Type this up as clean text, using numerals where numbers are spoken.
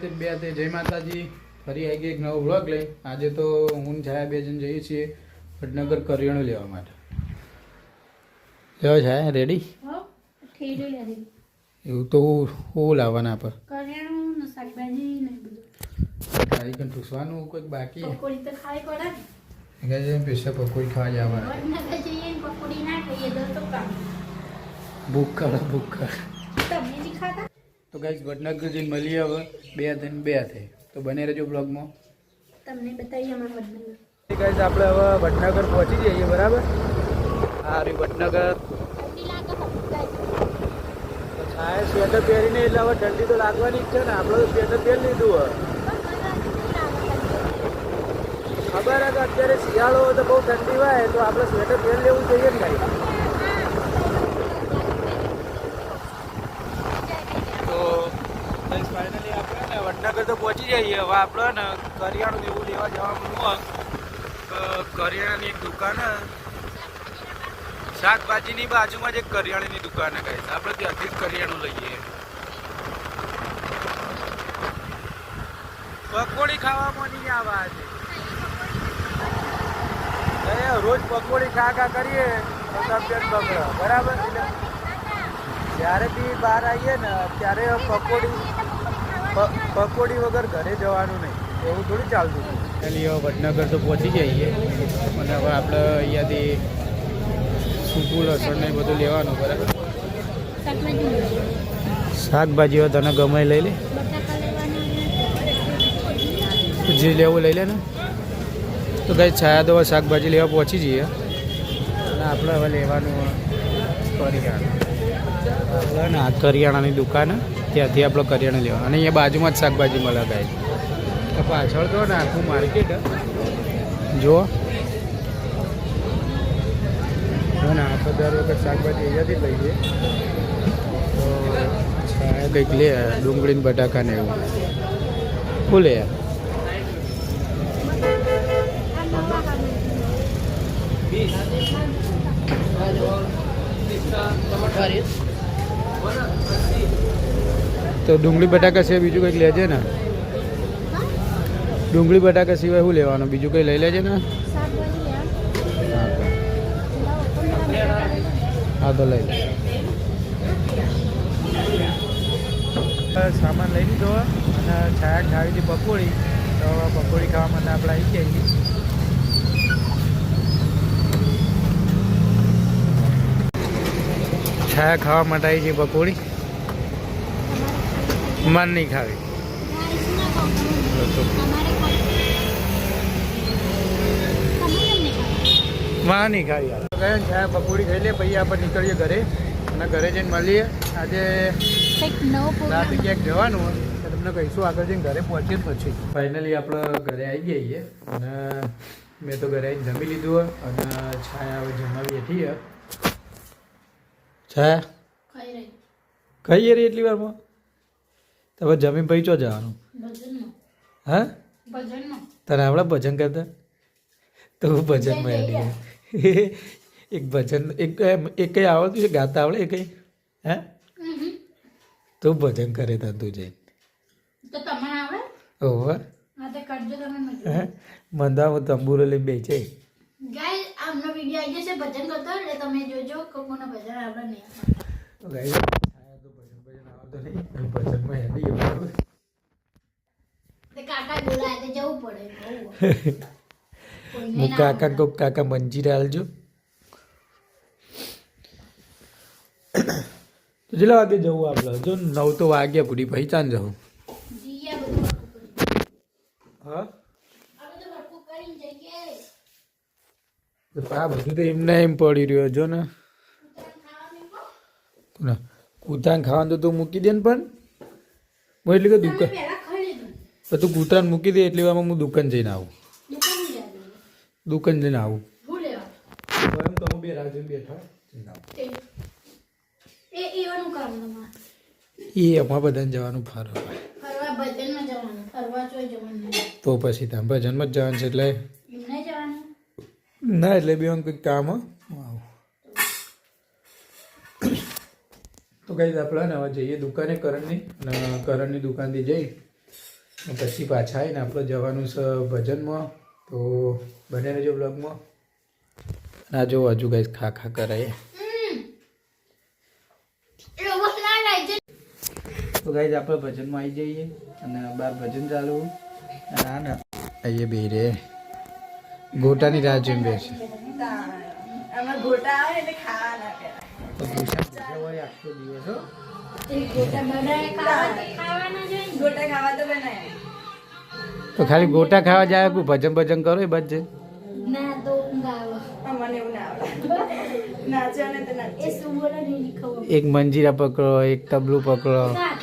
તે જય માતાજી ફરી આવી એક નવો વ્લોગ લઈ. આજે તો હું છાયા બે જણ જઈએ છીએ વડનગર કરિયાણું લેવા માટે. લેવા છાયા રેડી? એવું તો હું લાવવાના આપણે કરિયાણું શાકભાજી ને બધું તારી કન ઠૂસવાનું કોઈક બાકી પકોડી તો ખાવી પડે ને કે પૈસા પકોડી ખાવા જવાના. વડનગર જઈએ ને પકોડી ના ખાઈએ તો કામ ભૂખ તમે નહીં ખાતા. તો ગાઈસ વડનગર જઈને મળીએ હવે બે થઈ તો બને રહેજો બ્લોગમાં. તમને બતાવીએ અમારા વડનગર. ગાઈસ આપણે હવે વડનગર પહોંચી જઈએ બરાબર. આ રહ્યું વડનગર. છાયા સ્વેટર પહેરીને એટલે હવે ઠંડી તો લાગવાની જ છે ને. આપણે તો સ્વેટર પહેરી લીધું હોય. ખબર હે કે અત્યારે શિયાળો હોય તો બહુ ઠંડી હોય તો આપણે સ્વેટર પહેરી લેવું જોઈએ ને ભાઈ. તો ફાઇનલી આપણે ને વડનગર તો પહોંચી જઈએ. હવે આપણે ને કરિયાણું એવું લેવા જવાનું હોય. કરિયાણાની એક દુકાન શાકભાજીની બાજુમાં જ એક કરિયાણાની દુકાન કહે છે. આપણે ત્યાંથી જ કરિયાણું લઈએ. પકોડી ખાવામાં નહીં આવા આજે. રોજ પકોડી ખા કરીએ તો તબિયત બગડે બરાબર. જ્યારે બી બહાર આવીએ ને ત્યારે પકોડી વગર ઘરે જવાનું નહીં. એવું થોડું ચાલતું હતું. ચાલી વડનગર તો પહોંચી જઈએ અને હવે આપણે અહીંયાથી સૂકું લસણ ને બધું લેવાનું બરાબર. શાકભાજીઓ તને ગમે લઈ લે, જે લેવું લઈ લે ને. તો કઈ છાયા દવા શાકભાજી લેવા પહોંચી જઈએ અને આપણે હવે લેવાનું કરિયાણું. આપણે ને આ કરિયાણાની દુકાન ત્યાંથી આપણે કરિયાણું લેવાનું અને અહીંયા બાજુમાં જ શાકભાજી મળે ગાય. તો પાછળ તો ને આખું માર્કેટ જુઓ ને. આપણે દર વખત શાકભાજી અહીંયાથી જ લઈએ. તો છાયા કંઈક લે ડુંગળી ને બટાકા ને એવું શું લે. તો ડુંગળી બટાકા સિવાય બીજું કંઈક લેજે ને. ડુંગળી બટાકા સિવાય શું લેવાનું? બીજું કંઈ લઈ લેજે ને. હા તો લઈ લે. સામાન લઈ લીધો અને છાયા ખાવી હતી પકોડી. તો પકોડી ખાવા માટે આપણે આવી જઈએ. છાયા ખાવા માટે આવી છે પકોડી. મન નહીં ખાવી. માં નહીં ખાવી. ગયા છાયા પકોડી ખાઈ લે પછી આપણે નીકળીએ ઘરે અને ઘરે જઈને મળીએ. આજે રાતે ક્યાંક જવાનું હોય તો તમને કહીશું આગળ જઈને ઘરે પહોંચીએ પછી. ફાઇનલી આપણે ઘરે આવી જઈએ અને મેં તો ઘરે આવીને જમી લીધું હોય અને છાયા હવે જમવા બેઠી હોય. છાયા ખાઈએ રહી એટલી વારમાં તમે જમીન પછી ચો જવાનું? હા તને આવડે ભજન કરતા? તો હું ભજનમાં એડી એક ભજન એક કંઈ આવડતું છે ગાતા આવડે એ કંઈ? હે તો ભજન કરે તા તું જઈને. ઓહો મંદા હું તંબુરો લઈ બે છે. કાકા કોક કાકા મંજીરા હાલજો. કેટલા વાગે જવું આપણે? જો 9 તો વાગ્યા પૂરી ભાઈ ચાંદ જવું. હા આ બધું તો એમને એમ પડી રહ્યો જો ને. કૂતરાને ખાવાનું તો તું મૂકી દે ને. પણ હું એટલે કે દુકાન તું કૂતરાને મૂકી દે એટલી વારમાં હું દુકાન જઈને આવું. દુકાન જઈને આવું એમ તો હું બે રાહ જોઈને બેઠા જઈને આવું. એ અમારે બધાને જવાનું ફરવા તો પછી ત્યાં ભજનમાં જ જવાનું છે એટલે ના એટલે બે કંઈક કામ આવું. તો કઈ આપણે ને હવે જઈએ દુકાને કરણની અને કરણની દુકાનથી જઈ પછી પાછા આવીને આપણે જવાનું છે ભજનમાં, તો બને રહેજો બ્લોગમાં. ના જો હજુ કઈ ખા કરાય. તો ગાઈઝ આપણે ભજનમાં આવી જઈએ અને બાર ભજન ચાલુ. અને આ ને અહીંયા બે રે ગોટાની રાહ જોઈને બેસે. ગોટા આવે એટલે ખાવા ના કરે. તો ભૂષા હોય આખો દિવસ હો. ગોટા ખાવાના છે. ગોટા ખાવા તો બનાય. તો ખાલી ગોટા ખાવા જાય કોઈ ભજન કરો એ બસ છે. ના તો ઊંઘ આવે. મને એવું ના આવડે. નાચો ને તો નાચો. એ શું બોલે નહીં ખબર. એક મંજીરા પકડો, એક તબલું પકડો. ના